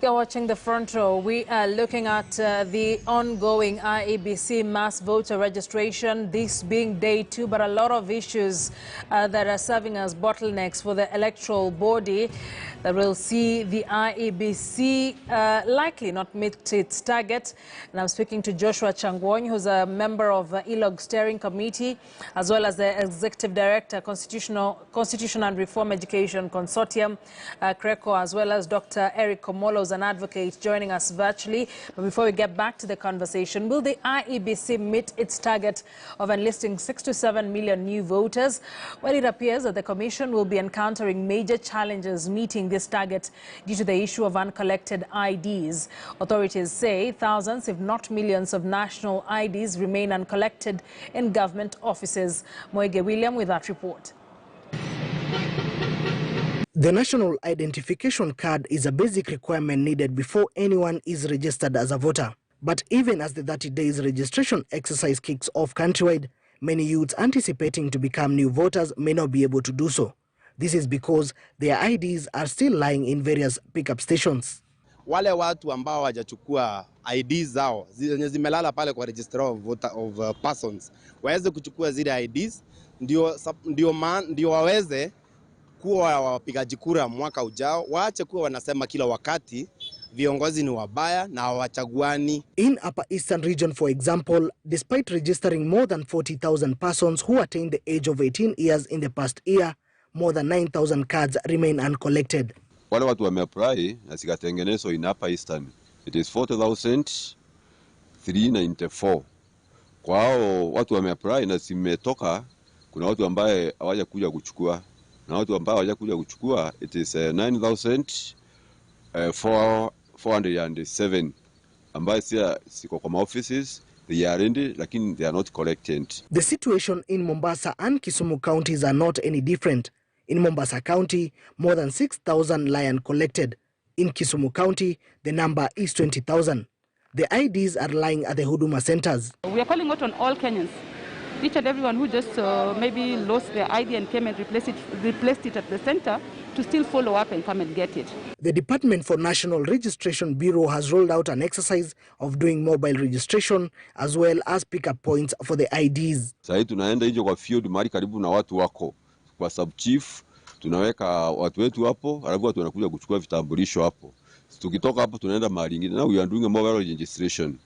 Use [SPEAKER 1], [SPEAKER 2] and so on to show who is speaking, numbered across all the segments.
[SPEAKER 1] You're watching the front row. We are looking at the ongoing IEBC mass voter registration, this being day 2, but a lot of issues that are serving as bottlenecks for the electoral body that will see the IEBC likely not meet its target. And I'm speaking to Joshua Changwony, who's a member of the ILOG Steering Committee, as well as the Executive Director, Constitution and Reform Education Consortium, CRECO, as well as Dr. Eric Komolo, an advocate, joining us virtually. But before we get back to the conversation, will the IEBC meet its target of enlisting 6 to 7 million new voters? Well, it appears that the Commission will be encountering major challenges meeting this target due to the issue of uncollected IDs. Authorities say thousands, if not millions, of national IDs remain uncollected in government offices. Moige William with that report.
[SPEAKER 2] The National Identification Card is a basic requirement needed before anyone is registered as a voter. But even as the 30 days registration exercise kicks off countrywide, many youths anticipating to become new voters may not be able to do so. This is because their IDs are still lying in various pickup stations.
[SPEAKER 3] Wale watu ambao hawajachukua IDs zao zenye zimelala pale kwa register of persons waweze kuchukua zile IDs ndio waweze kuwa wapigaji kura mwaka ujao. Waache kuwa wanasema kila wakati viongozi ni wabaya na hawachaguani.
[SPEAKER 2] In Upper Eastern Region, for example, despite registering more than 40,000 persons who attained the age of 18 years in the past year, more than 9,000 cards remain uncollected.
[SPEAKER 4] Wale watu wameapply na zikatengenezwa in Upper Eastern, it is 40,394. Kwa hao watu wameapply na zimetoka, kuna watu ambaye hawajakuja kuchukua. Na watu ambao hawajakuja kuchukua, it is 9,407 ambaye siko kwa offices, they are ready, lakini they are not collected.
[SPEAKER 2] The situation in Mombasa and Kisumu counties are not any different. In Mombasa County, more than 6,000 lie uncollected. In Kisumu County, the number is 20,000. The IDs are lying at the Huduma centers.
[SPEAKER 5] We are calling out on all Kenyans, each and everyone who just maybe lost their ID and came and replaced it at the center, to still follow up and come and get it.
[SPEAKER 2] The Department for National Registration Bureau has rolled out an exercise of doing mobile registration as well as pick-up points for the IDs.
[SPEAKER 4] Sasa tunaenda hiyo kwa field mahali karibu na watu wako. Kwa sub-chief, tunaweka watu wetu hapo, alafu watu wanakuja kuchukua vitambulisho hapo. Tukitoka hapo tunaenda mahali ingine. Now we are doing a mobile registration.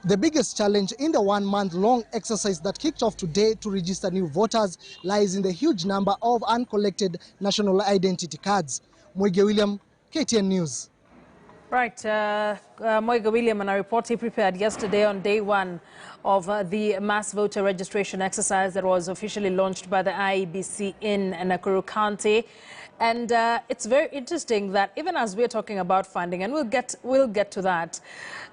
[SPEAKER 6] The biggest challenge in the one-month-long exercise that kicked off today to register new voters lies in the huge number of uncollected national identity cards. Moige William, KTN News.
[SPEAKER 1] Right, Moige William, and a report he prepared yesterday on day 1 of the mass voter registration exercise that was officially launched by the IEBC in Nakuru County. And it's very interesting that even as we're talking about funding, and we'll get to that,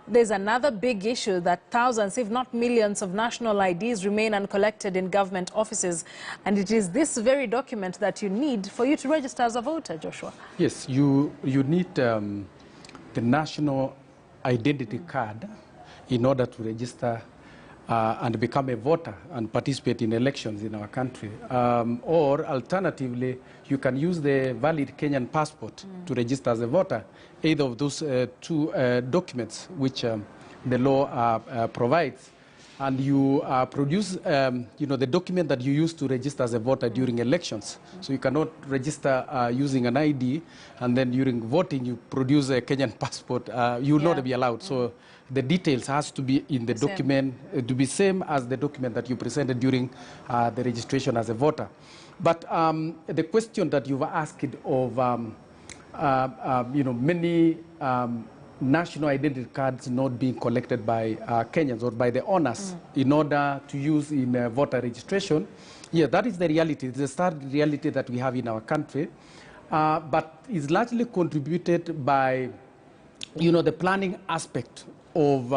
[SPEAKER 1] there's another big issue that thousands, if not millions, of national IDs remain uncollected in government offices. And it is this very document that you need for you to register as a voter, Joshua.
[SPEAKER 7] Yes, you need the national identity card in order to register and become a voter and participate in elections in our country. Or alternatively, you can use the valid Kenyan passport to register as a voter. Either of those two documents which the law provides. And you produce the document that you use to register as a voter during elections. So you cannot register using an ID, and then during voting you produce a Kenyan passport. You will not be allowed. So the details has to be in the document, to be same as the document that you presented during the registration as a voter. But the question that you've asked of many national identity cards not being collected by Kenyans or by the owners in order to use in voter registration. Yeah, that is the reality. It's the sad reality that we have in our country, but is largely contributed by, the planning aspect of,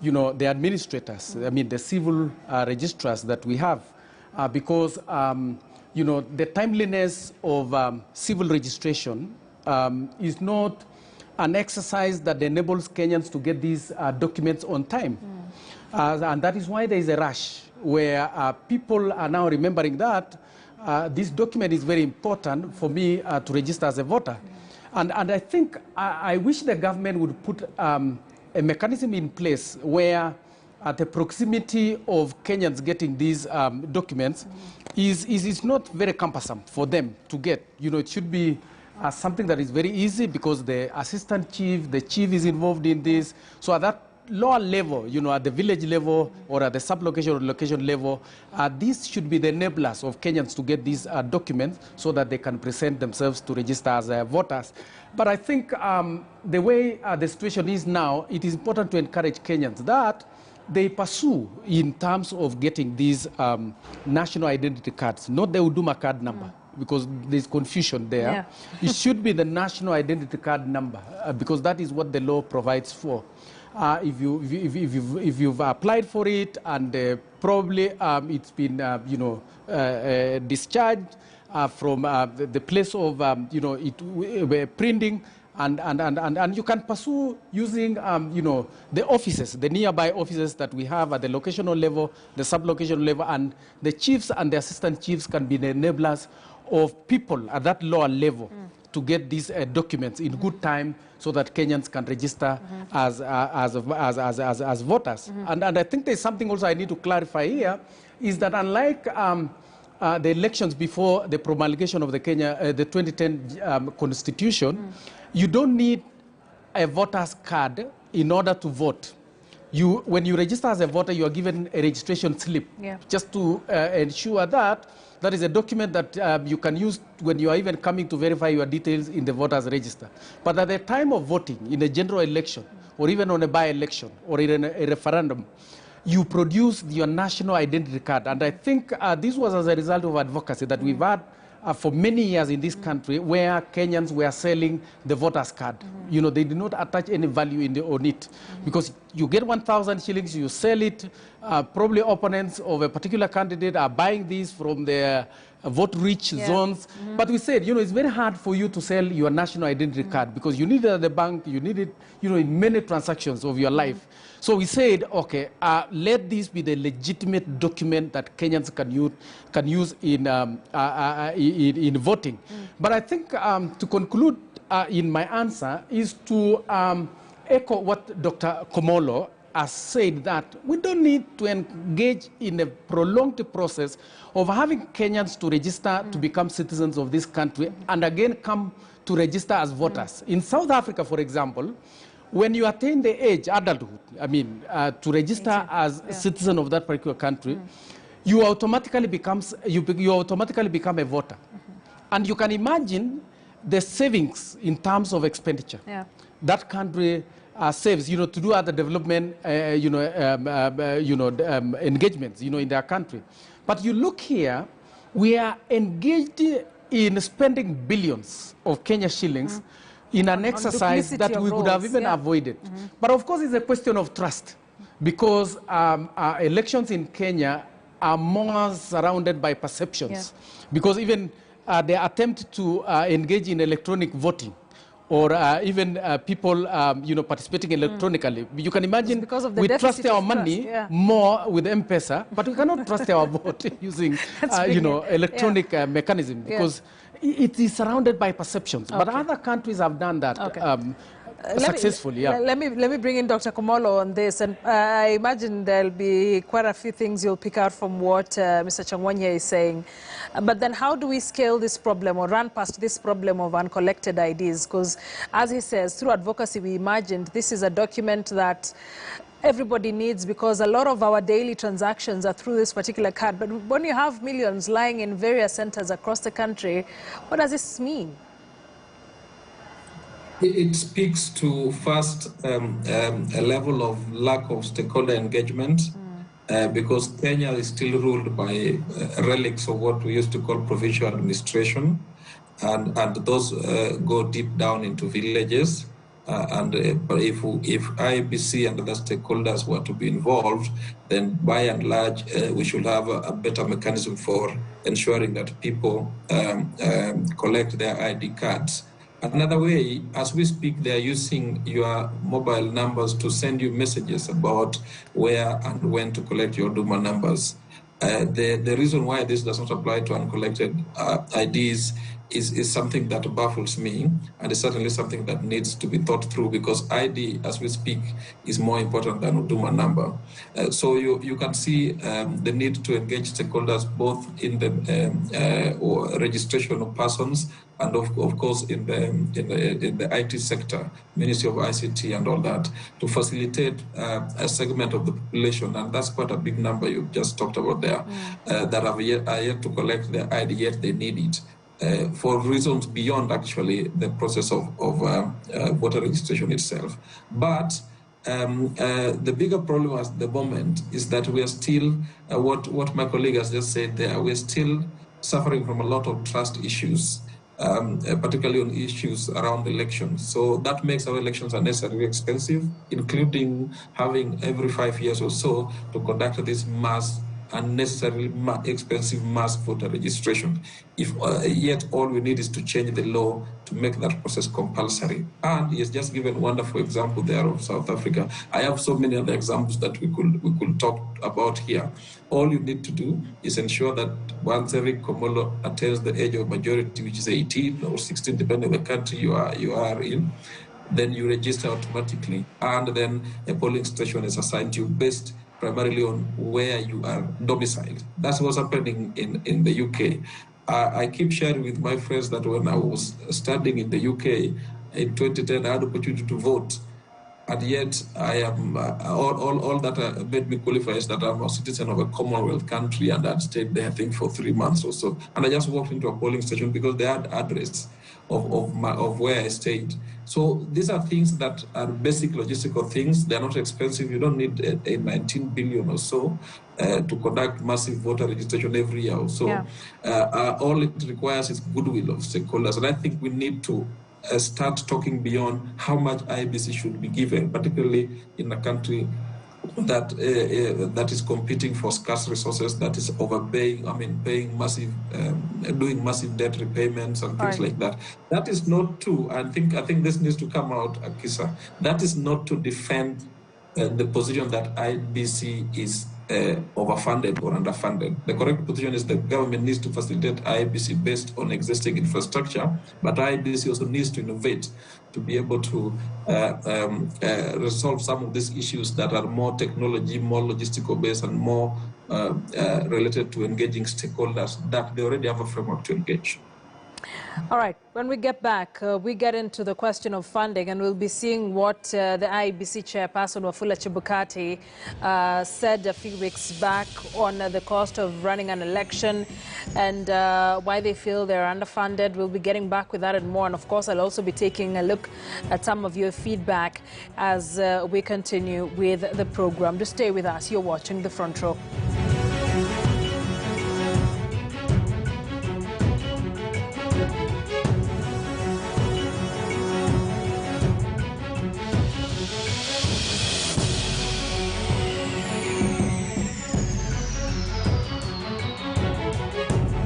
[SPEAKER 7] the administrators. I mean, the civil registrars that we have, because, the timeliness of civil registration is not an exercise that enables Kenyans to get these documents on time. And that is why there is a rush where people are now remembering that this document is very important for me to register as a voter. And I think I wish the government would put a mechanism in place where the proximity of Kenyans getting these documents is not very cumbersome for them to get. You know, it should be something that is very easy because the assistant chief, the chief is involved in this. So at that lower level, you know, at the village level or at the sub-location or location level, these should be the enablers of Kenyans to get these documents so that they can present themselves to register as voters. But I think the way the situation is now, it is important to encourage Kenyans that they pursue in terms of getting these national identity cards, not the Huduma card number. Because there's confusion there. Yeah. It should be the national identity card number because that is what the law provides for. If you've applied for it and probably it's been discharged from the place of printing, and you can pursue using the offices, the nearby offices that we have at the locational level, the sub-locational level, and the chiefs and the assistant chiefs can be the enablers of people at that lower level to get these documents in good time so that Kenyans can register as voters. And I think there's something also I need to clarify here, is that unlike the elections before the promulgation of the 2010 constitution, you don't need a voter's card in order to vote. When you register as a voter, you are given a registration slip just to ensure that that is a document that you can use when you are even coming to verify your details in the voters register. But at the time of voting in a general election, or even on a by-election, or in a referendum, you produce your national identity card. And I think this was as a result of advocacy that we've had for many years in this country, where Kenyans were selling the voters card. You know, they did not attach any value on it because you get 1,000 shillings, you sell it. Probably opponents of a particular candidate are buying these from their vote-rich zones. But we said, you know, it's very hard for you to sell your national identity card because you need it at the bank, you need it, you know, in many transactions of your life. So we said, okay, let this be the legitimate document that Kenyans can use in voting. But I think to conclude in my answer is to echo what Dr. Komolo has said, that we don't need to engage in a prolonged process of having Kenyans to register to become citizens of this country and again come to register as voters. In South Africa, for example, when you attain the age, adulthood, I mean, to register as a citizen of that particular country, you automatically become a voter. And you can imagine the savings in terms of expenditure that country saves, you know, to do other development, engagements, you know, in their country. But you look here, we are engaged in spending billions of Kenya shillings in an exercise that we could have even avoided. But of course, it's a question of trust, because elections in Kenya are more surrounded by perceptions. Because even the attempt to engage in electronic voting, or even people, participating electronically. You can imagine we trust our money more with M-Pesa, but we cannot trust our vote using, electronic mechanism, because it is surrounded by perceptions. But other countries have done that successfully.
[SPEAKER 1] Let me bring in Dr. Komolo on this, and I imagine there'll be quite a few things you'll pick out from what Mr. Changwanya is saying. But then how do we scale this problem or run past this problem of uncollected IDs? Because as he says, through advocacy, we imagined this is a document that everybody needs, because a lot of our daily transactions are through this particular card. But when you have millions lying in various centers across the country, what does this mean?
[SPEAKER 8] It speaks to, first, a level of lack of stakeholder engagement, because Kenya is still ruled by relics of what we used to call provincial administration, and those go deep down into villages. But if IEBC and other stakeholders were to be involved, then by and large, we should have a better mechanism for ensuring that people collect their ID cards. Another way, as we speak, they are using your mobile numbers to send you messages about where and when to collect your Duma numbers. The reason why this does not apply to uncollected IDs is something that baffles me, and is certainly something that needs to be thought through, because ID, as we speak, is more important than Huduma number. So you can see the need to engage stakeholders both in the registration of persons and of course in the IT sector, Ministry of ICT and all that, to facilitate a segment of the population, and that's quite a big number you just talked about there, that are yet to collect their ID, yet they need it. For reasons beyond actually the process of voter registration itself. But the bigger problem at the moment is that we are still, what my colleague has just said there, we're still suffering from a lot of trust issues, particularly on issues around elections. So that makes our elections unnecessarily expensive, including having every 5 years or so to conduct this unnecessarily expensive mass voter registration. If yet all we need is to change the law to make that process compulsory. And he has just given a wonderful example there of South Africa. I have so many other examples that we could talk about here. All you need to do is ensure that once every Komolo attains the age of majority, which is 18 or 16, depending on the country you are in, then you register automatically, and then a polling station is assigned to you based primarily on where you are domiciled. That's what's happening in the UK. I keep sharing with my friends that when I was studying in the UK in 2010, I had the opportunity to vote. And yet, I am all that made me qualify is that I'm a citizen of a Commonwealth country, and I'd stayed there, I think, for 3 months or so. And I just walked into a polling station because they had address of where I stayed. So these are things that are basic logistical things. They're not expensive. You don't need a 19 billion or so to conduct massive voter registration every year or so. Yeah. All it requires is goodwill of stakeholders, and I think we need to start talking beyond how much IEBC should be given, particularly in a country that that is competing for scarce resources, that is overpaying. I mean, paying massive, doing massive debt repayments and things like that. That is not to. I think this needs to come out, Akisa. That is not to defend the position that IEBC is overfunded or underfunded. The correct position is the government needs to facilitate IEBC based on existing infrastructure, but IEBC also needs to innovate to be able to resolve some of these issues that are more technology, more logistical based, and more related to engaging stakeholders that they already have a framework to engage.
[SPEAKER 1] All right, when we get back, we get into the question of funding, and we'll be seeing what the IEBC chairperson, Wafula Chebukati, said a few weeks back on the cost of running an election and why they feel they're underfunded. We'll be getting back with that and more. And of course, I'll also be taking a look at some of your feedback as we continue with the program. Just stay with us. You're watching The Front Row.